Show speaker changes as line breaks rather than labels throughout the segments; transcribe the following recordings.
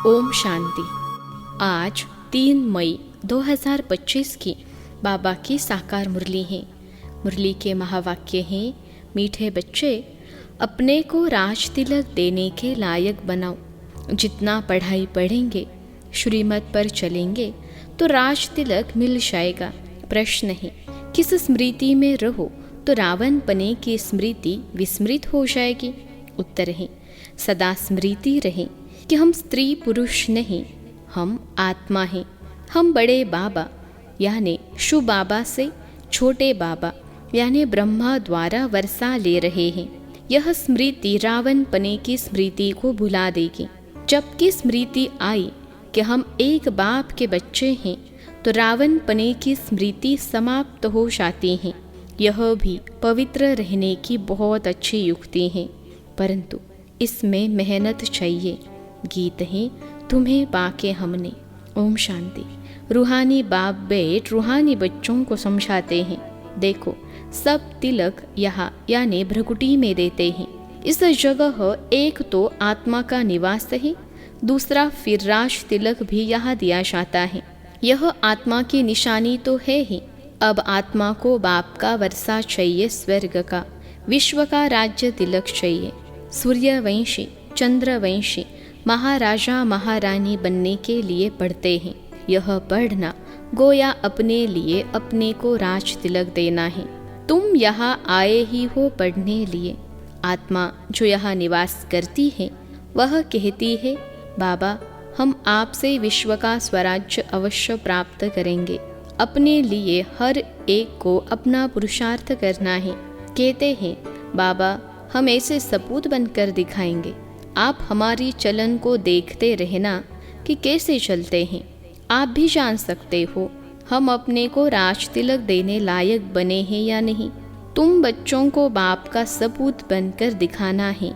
ओम शांति। आज 3 मई 2025 की बाबा की साकार मुरली है। मुरली के महावाक्य हैं, मीठे बच्चे, अपने को राज तिलक देने के लायक बनाओ। जितना पढ़ाई पढ़ेंगे, श्रीमत पर चलेंगे तो राज तिलक मिल जाएगा। प्रश्न है, किस स्मृति में रहो तो रावण पने की स्मृति विस्मृत हो जाएगी? उत्तर है, सदा स्मृति रहे कि हम स्त्री पुरुष नहीं, हम आत्मा हैं। हम बड़े बाबा यानी शु बाबा से छोटे बाबा यानी ब्रह्मा द्वारा वर्षा ले रहे हैं। यह स्मृति रावण पने की स्मृति को भुला देगी। जबकि स्मृति आई कि हम एक बाप के बच्चे हैं तो रावण पने की स्मृति समाप्त हो जाती है। यह भी पवित्र रहने की बहुत अच्छी युक्ति है, परंतु इसमें मेहनत चाहिए। गीत है, तुम्हें पाके हमने। ओम शांति। रूहानी बाप बेट रूहानी बच्चों को समझाते हैं, देखो सब तिलक यहाँ यानी भ्रकुटी में देते हैं। इस जगह एक तो आत्मा का निवास है, दूसरा फिर राज तिलक भी यहाँ दिया जाता है। यह आत्मा की निशानी तो है ही। अब आत्मा को बाप का वर्षा चाहिए, स्वर्ग का, विश्व का राज्य तिलक चाहिए। सूर्यवंशी, चंद्रवंशी, महाराजा महारानी बनने के लिए पढ़ते हैं। यह पढ़ना गोया अपने लिए अपने को राज तिलक देना है। तुम यहाँ आए ही हो पढ़ने लिए। आत्मा जो यहाँ निवास करती है वह कहती है, बाबा हम आपसे विश्व का स्वराज्य अवश्य प्राप्त करेंगे। अपने लिए हर एक को अपना पुरुषार्थ करना है। कहते हैं, बाबा हम ऐसे सपूत बनकर दिखाएंगे। आप हमारी चलन को देखते रहना कि कैसे चलते हैं। आप भी जान सकते हो हम अपने को राज तिलक देने लायक बने हैं या नहीं। तुम बच्चों को बाप का सपूत बनकर दिखाना है।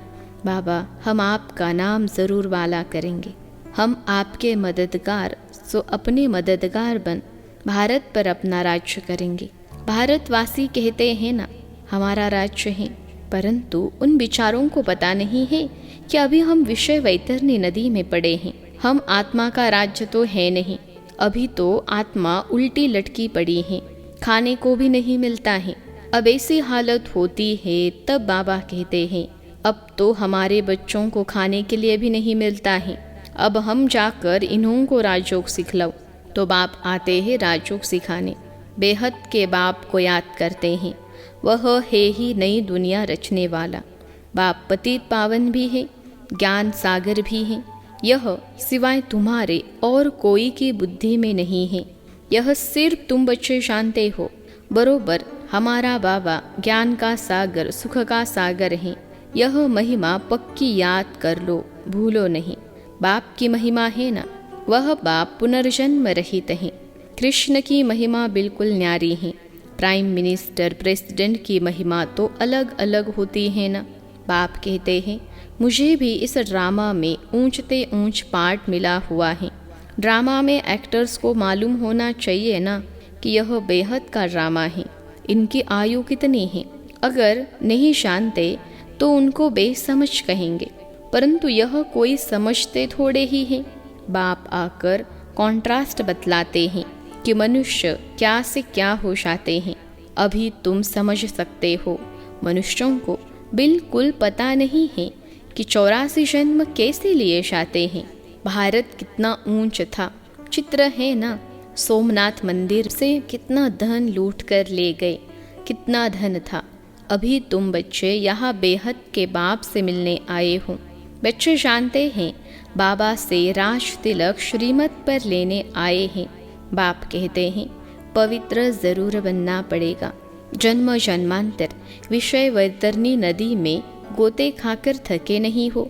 बाबा हम आपका नाम ज़रूर वाला करेंगे। हम आपके मददगार, सो अपने मददगार बन भारत पर अपना राज्य करेंगे। भारतवासी कहते हैं ना, हमारा राज्य है, परंतु उन विचारों को पता नहीं है कि अभी हम विषय वैतरणी नदी में पड़े हैं। हम आत्मा का राज्य तो है नहीं। अभी तो आत्मा उल्टी लटकी पड़ी है, खाने को भी नहीं मिलता है। अब ऐसी हालत होती है तब बाबा कहते हैं, अब तो हमारे बच्चों को खाने के लिए भी नहीं मिलता है। अब हम जाकर इन्हों को राजयोग सिखलाओ। तो बाप आते हैं राजयोग सिखाने। बेहद के बाप को याद करते हैं, वह है ही नई दुनिया रचने वाला। बाप पतित पावन भी है, ज्ञान सागर भी है। यह सिवाय तुम्हारे और कोई की बुद्धि में नहीं है। यह सिर्फ तुम बच्चे जानते हो। बरोबर हमारा बाबा ज्ञान का सागर, सुख का सागर है। यह महिमा पक्की याद कर लो, भूलो नहीं। बाप की महिमा है ना, वह बाप पुनर्जन्म रहित है। कृष्ण की महिमा बिल्कुल न्यारी है। प्राइम मिनिस्टर, प्रेसिडेंट की महिमा तो अलग अलग होती है ना। बाप कहते हैं, मुझे भी इस ड्रामा में ऊंचते ऊंच पार्ट मिला हुआ है। ड्रामा में एक्टर्स को मालूम होना चाहिए ना कि यह बेहद का ड्रामा है। इनकी आयु कितनी है? अगर नहीं जानते तो उनको बेसमझ कहेंगे, परंतु यह कोई समझते थोड़े ही हैं। बाप आकर कॉन्ट्रास्ट बतलाते हैं कि मनुष्य क्या से क्या हो जाते हैं। अभी तुम समझ सकते हो। मनुष्यों को बिल्कुल पता नहीं है कि 84 जन्म कैसे लिए जाते हैं। भारत कितना ऊंच था, चित्र है ना। सोमनाथ मंदिर से कितना धन लूट कर ले गए, कितना धन था। अभी तुम बच्चे यहाँ बेहद के बाप से मिलने आए हो। बच्चे जानते हैं बाबा से राज तिलक श्रीमत पर लेने आए हैं। बाप कहते हैं, पवित्र जरूर बनना पड़ेगा। जन्म जन्मांतर विषय वैतरणी नदी में गोते खाकर थके नहीं हो।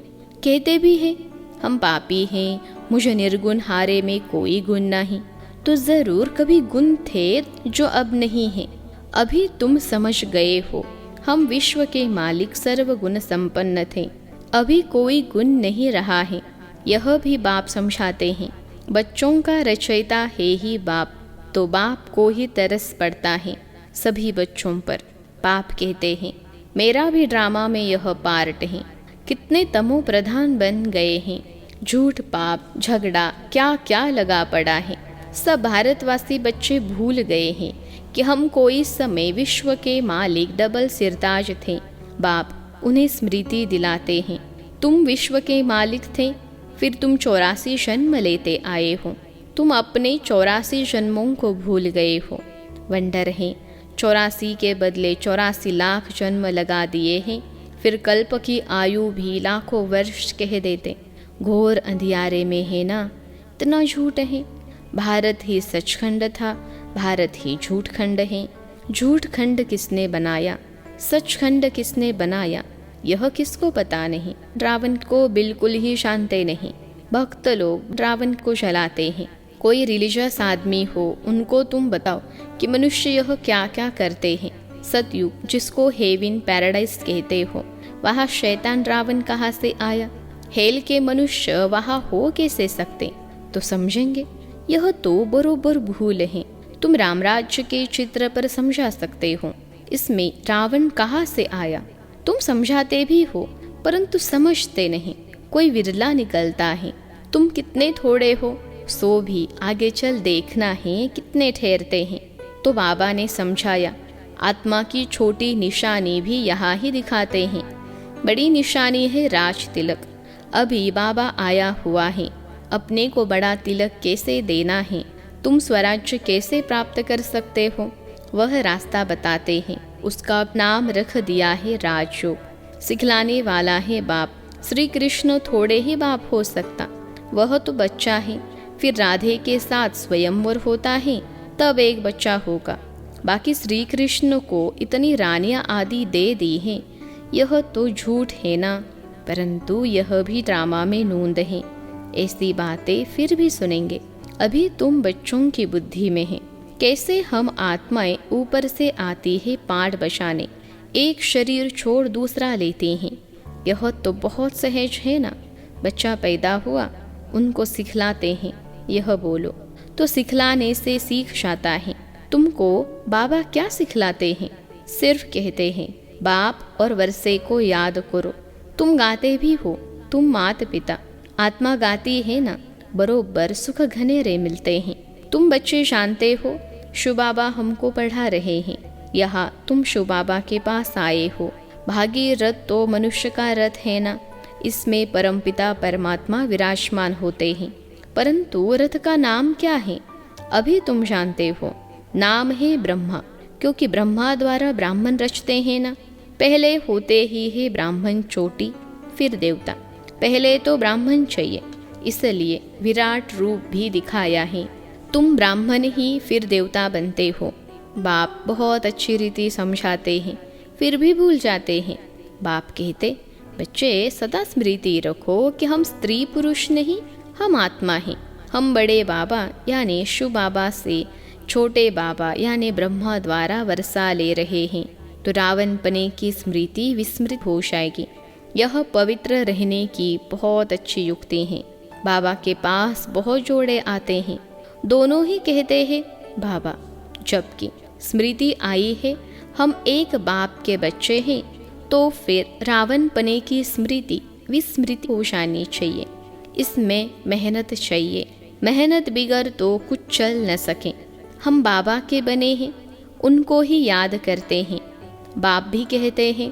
कहते भी हैं, हम पापी हैं, मुझे निर्गुण हारे में कोई गुण नहीं। तो जरूर कभी गुण थे जो अब नहीं है। अभी तुम समझ गए हो, हम विश्व के मालिक सर्व गुण संपन्न थे। अभी कोई गुण नहीं रहा है। यह भी बाप समझाते हैं। बच्चों का रचयिता है ही बाप, तो बाप को ही तरस पड़ता है सभी बच्चों पर। बाप कहते हैं, मेरा भी ड्रामा में यह पार्ट है। कितने तमो प्रधान बन गए हैं। झूठ, पाप, झगड़ा क्या क्या लगा पड़ा है। सब भारतवासी बच्चे भूल गए हैं कि हम कोई समय विश्व के मालिक डबल सिरताज थे। बाप उन्हें स्मृति दिलाते हैं, तुम विश्व के मालिक थे, फिर तुम 84 जन्म लेते आए हो, तुम अपने 84 जन्मों को भूल गए हो। वंडर है, 84 के बदले 84 लाख जन्म लगा दिए हैं, फिर कल्प की आयु भी लाखों वर्ष कह देते। घोर अंधियारे में है ना, इतना झूठ है। भारत ही सचखंड था, भारत ही झूठ खंड है। झूठ खंड किसने बनाया, सचखंड किसने बनाया, यह किसको पता नहीं। रावण को बिल्कुल ही जानते नहीं। भक्त लोग रावण को जलाते हैं। कोई रिलीजियस आदमी हो, उनको तुम बताओ कि मनुष्य यह क्या क्या करते हैं। सतयुग जिसको हेवन पैराडाइज कहते हो, वहाँ शैतान रावण कहाँ से आया। हेल के मनुष्य वहाँ हो कैसे सकते, तो समझेंगे यह तो बरोबर भूल है। तुम रामराज्य के चित्र पर समझा सकते हो, इसमें रावण कहाँ से आया। तुम समझाते भी हो परंतु समझते नहीं, कोई विरला निकलता है। तुम कितने थोड़े हो, सो भी आगे चल देखना है कितने ठहरते हैं। तो बाबा ने समझाया, आत्मा की छोटी निशानी भी यहाँ ही दिखाते हैं, बड़ी निशानी है राज तिलक। अभी बाबा आया हुआ है, अपने को बड़ा तिलक कैसे देना है, तुम स्वराज्य कैसे प्राप्त कर सकते हो, वह रास्ता बताते हैं। उसका नाम रख दिया है राजयोग। सिखलाने वाला है बाप। श्री कृष्ण थोड़े ही बाप हो सकता, वह तो बच्चा है। फिर राधे के साथ स्वयंवर होता है, तब एक बच्चा होगा। बाकी श्री कृष्ण को इतनी रानियां आदि दे दी हैं, यह तो झूठ है ना। परंतु यह भी ड्रामा में नूंद है। ऐसी बातें फिर भी सुनेंगे। अभी तुम बच्चों की बुद्धि में है। कैसे हम आत्माएं ऊपर से आती है पाठ बचाने, एक शरीर छोड़ दूसरा लेते हैं। यह तो बहुत सहज है ना। बच्चा पैदा हुआ, उनको सिखलाते हैं, यह बोलो, तो सिखलाने से सीख जाता है। तुमको बाबा क्या सिखलाते हैं, सिर्फ कहते हैं बाप और वर्षे को याद करो। तुम गाते भी हो, तुम मात पिता, आत्मा गाती है ना, बरोबर सुख घनेरे मिलते हैं। तुम बच्चे जानते हो, शिव बाबा हमको पढ़ा रहे हैं। यहाँ तुम शिव बाबा के पास आए हो। भागी रथ तो मनुष्य का रथ है ना, इसमें परमपिता परमात्मा विराजमान होते हैं। परंतु रथ का नाम क्या है, अभी तुम जानते हो। नाम है ब्रह्मा, क्योंकि ब्रह्मा द्वारा ब्राह्मण रचते हैं ना। पहले होते ही है ब्राह्मण चोटी, फिर देवता। पहले तो ब्राह्मण चाहिए, इसलिए विराट रूप भी दिखाया है। तुम ब्राह्मण ही फिर देवता बनते हो। बाप बहुत अच्छी रीति समझाते हैं, फिर भी भूल जाते हैं। बाप कहते, बच्चे सदा स्मृति रखो कि हम स्त्री पुरुष नहीं, हम आत्मा हैं। हम बड़े बाबा यानी शिव बाबा से छोटे बाबा यानी ब्रह्मा द्वारा वर्षा ले रहे हैं, तो रावण पने की स्मृति विस्मृत हो जाएगी। यह पवित्र रहने की बहुत अच्छी युक्ति है। बाबा के पास बहुत जोड़े आते हैं, दोनों ही कहते हैं बाबा, जबकि स्मृति आई है हम एक बाप के बच्चे हैं, तो फिर रावण पने की स्मृति विस्मृति हो जानी चाहिए। इसमें मेहनत चाहिए, मेहनत बिगर तो कुछ चल न सके। हम बाबा के बने हैं, उनको ही याद करते हैं। बाप भी कहते हैं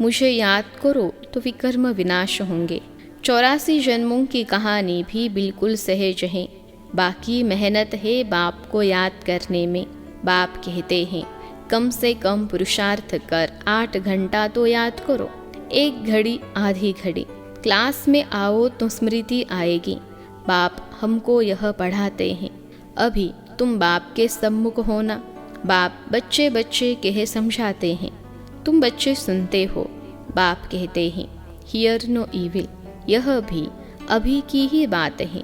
मुझे याद करो तो विकर्म विनाश होंगे। 84 जन्मों की कहानी भी बिल्कुल सहज है, बाकी मेहनत है बाप को याद करने में। बाप कहते हैं कम से कम पुरुषार्थ कर 8 घंटा तो याद करो, 1 घड़ी आधी घड़ी। क्लास में आओ तो स्मृति आएगी। बाप हमको यह पढ़ाते हैं। अभी तुम बाप के सम्मुख होना। बाप बच्चे बच्चे कह समझाते हैं, तुम बच्चे सुनते हो। बाप कहते हैं हियर नो इविल। यह भी अभी की ही बात है।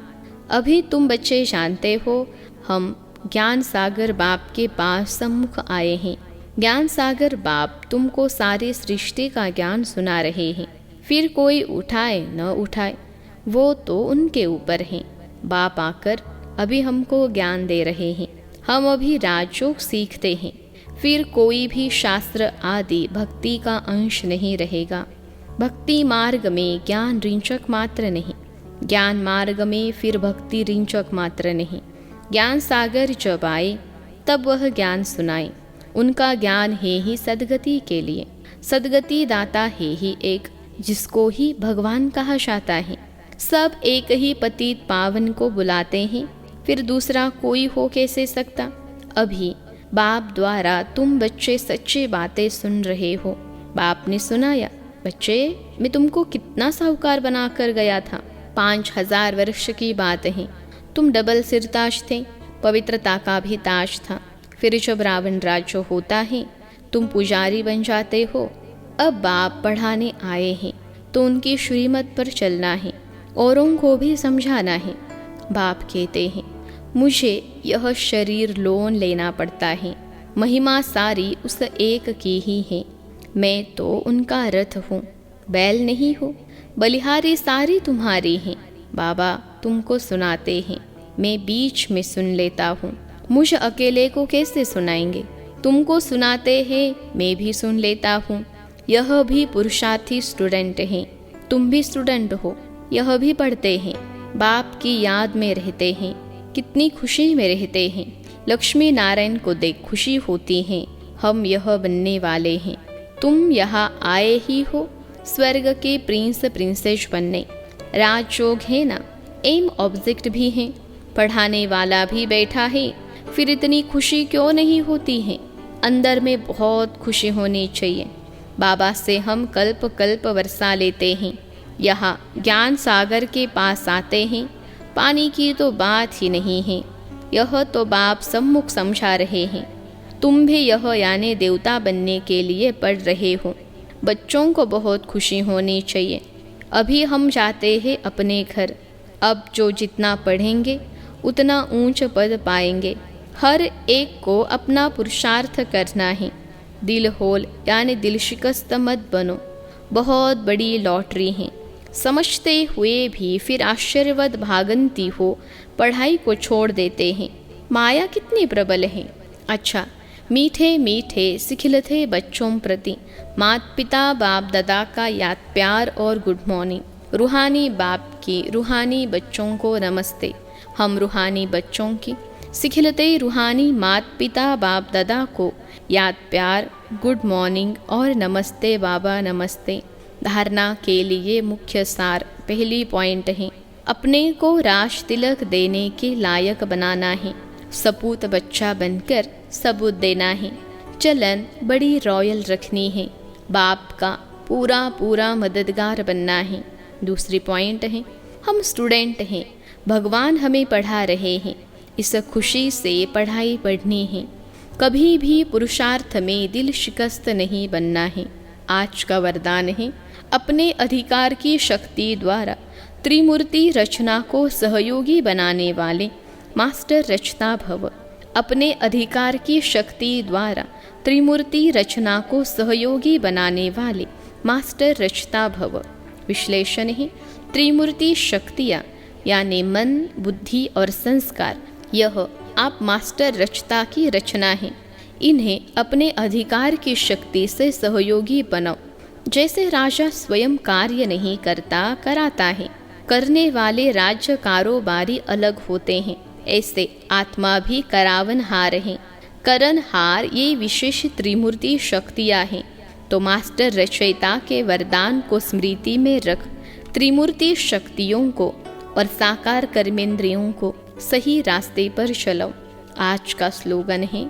अभी तुम बच्चे जानते हो, हम ज्ञान सागर बाप के पास सम्मुख आए हैं। ज्ञान सागर बाप तुमको सारी सृष्टि का ज्ञान सुना रहे हैं। फिर कोई उठाए न उठाए वो तो उनके ऊपर है। बाप आकर अभी हमको ज्ञान दे रहे हैं। हम अभी राजयोग सीखते हैं। फिर कोई भी शास्त्र आदि भक्ति का अंश नहीं रहेगा। भक्ति मार्ग में ज्ञान रिंचक मात्र नहीं, ज्ञान मार्ग में फिर भक्ति रिंचक मात्र नहीं। ज्ञान सागर जब आए तब वह ज्ञान सुनाए। उनका ज्ञान है ही सद्गति के लिए, सद्गति दाता है ही एक, जिसको ही भगवान कहा जाता है। सब एक ही पतित पावन को बुलाते हैं, फिर दूसरा कोई हो कैसे सकता। अभी बाप द्वारा तुम बच्चे सच्ची बातें सुन रहे हो। बाप ने सुनाया, बच्चे मैं तुमको कितना साहूकार बनाकर गया था। 5000 वर्ष की बात है। तुम डबल सिर ताज थे, पवित्रता का भी ताज था। फिर जब रावण राज्य होता है तुम पुजारी बन जाते हो। अब बाप पढ़ाने आए हैं तो उनकी श्रीमत पर चलना है, औरों को भी समझाना है। बाप कहते हैं मुझे यह शरीर लोन लेना पड़ता है, महिमा सारी उस एक की ही है। मैं तो उनका रथ हूँ, बैल नहीं हो। बलिहारी सारी तुम्हारी हैं। बाबा तुमको सुनाते हैं, मैं बीच में सुन लेता हूँ। मुझ अकेले को कैसे सुनाएंगे। तुमको सुनाते हैं, मैं भी सुन लेता हूँ। यह भी पुरुषार्थी स्टूडेंट हैं, तुम भी स्टूडेंट हो। यह भी पढ़ते हैं, बाप की याद में रहते हैं, कितनी खुशी में रहते हैं। लक्ष्मी नारायण को देख खुशी होती है। हम यह बनने वाले हैं। तुम यहाँ आए ही हो स्वर्ग के प्रिंस प्रिंसेस बनने। राजयोग है ना, एम ऑब्जेक्ट भी है, पढ़ाने वाला भी बैठा है। फिर इतनी खुशी क्यों नहीं होती है। अंदर में बहुत खुशी होनी चाहिए। बाबा से हम कल्प कल्प वर्षा लेते हैं, यहाँ ज्ञान सागर के पास आते हैं। पानी की तो बात ही नहीं है, यह तो बाप सम्मुख समझा रहे हैं। तुम भी यह यानी देवता बनने के लिए पढ़ रहे हो। बच्चों को बहुत खुशी होनी चाहिए। अभी हम जाते हैं अपने घर। अब जो जितना पढ़ेंगे उतना ऊंच पद पाएंगे। हर एक को अपना पुरुषार्थ करना है। दिल होल यानी दिल शिकस्त मत बनो। बहुत बड़ी लॉटरी है। समझते हुए भी फिर आश्चर्यवत भागंती हो पढ़ाई को छोड़ देते हैं। माया कितनी प्रबल है। अच्छा, मीठे मीठे सिखिलते बच्चों प्रति माता पिता बाप दादा का याद प्यार और गुड मॉर्निंग। रूहानी बाप की रूहानी बच्चों को नमस्ते। हम रूहानी बच्चों की सिखिलते रूहानी माता पिता बाप दादा को याद प्यार गुड मॉर्निंग और नमस्ते बाबा नमस्ते। धारणा के लिए मुख्य सार पहली पॉइंट है, अपने को राज तिलक देने के लायक बनाना है। सपूत बच्चा बनकर सबूत देना है। चलन बड़ी रॉयल रखनी है। बाप का पूरा पूरा मददगार बनना है। दूसरी पॉइंट है, हम स्टूडेंट हैं, भगवान हमें पढ़ा रहे हैं। इस खुशी से पढ़ाई पढ़नी है। कभी भी पुरुषार्थ में दिल शिकस्त नहीं बनना है। आज का वरदान है, अपने अधिकार की शक्ति द्वारा त्रिमूर्ति रचना को सहयोगी बनाने वाले मास्टर रचता भव। अपने अधिकार की शक्ति द्वारा त्रिमूर्ति रचना को सहयोगी बनाने वाले मास्टर रचता भव। विश्लेषण है, त्रिमूर्ति शक्तियाँ यानी मन, बुद्धि और संस्कार, यह आप मास्टर रचता की रचना है। इन्हें अपने अधिकार की शक्ति से सहयोगी बनाओ। जैसे राजा स्वयं कार्य नहीं करता, कराता है। करने वाले राज्य कारोबारी अलग होते हैं, ऐसे आत्मा भी करावनहार हैं। करनहार ये विशेष त्रिमूर्ति शक्तियाँ हैं। तो मास्टर रचयिता के वरदान को स्मृति में रख त्रिमूर्ति शक्तियों को और साकार कर्मेंद्रियों को सही रास्ते पर चलाओ। आज का स्लोगन है,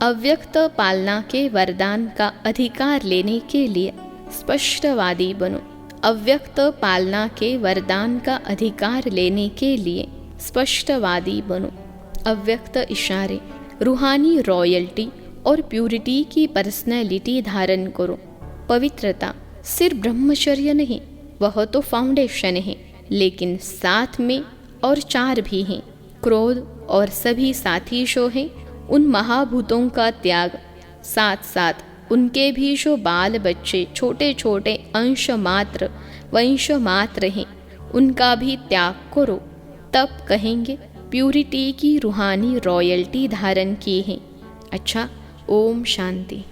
अव्यक्त पालना के वरदान का अधिकार लेने के लिए स्पष्टवादी बनो। अव्यक्त पालना के वरदान का अधिकार लेने के लिए स्पष्टवादी बनो। अव्यक्त इशारे, रूहानी रॉयल्टी और प्यूरिटी की पर्सनैलिटी धारण करो। पवित्रता सिर्फ ब्रह्मचर्य नहीं, वह तो फाउंडेशन है, लेकिन साथ में और 4 भी हैं। क्रोध और सभी साथी जो हैं, उन महाभूतों का त्याग, साथ साथ उनके भी जो बाल बच्चे छोटे छोटे अंश मात्र वंश मात्र हैं, उनका भी त्याग करो। तब कहेंगे प्यूरिटी की रूहानी रॉयल्टी धारण की है। अच्छा, ओम शांति।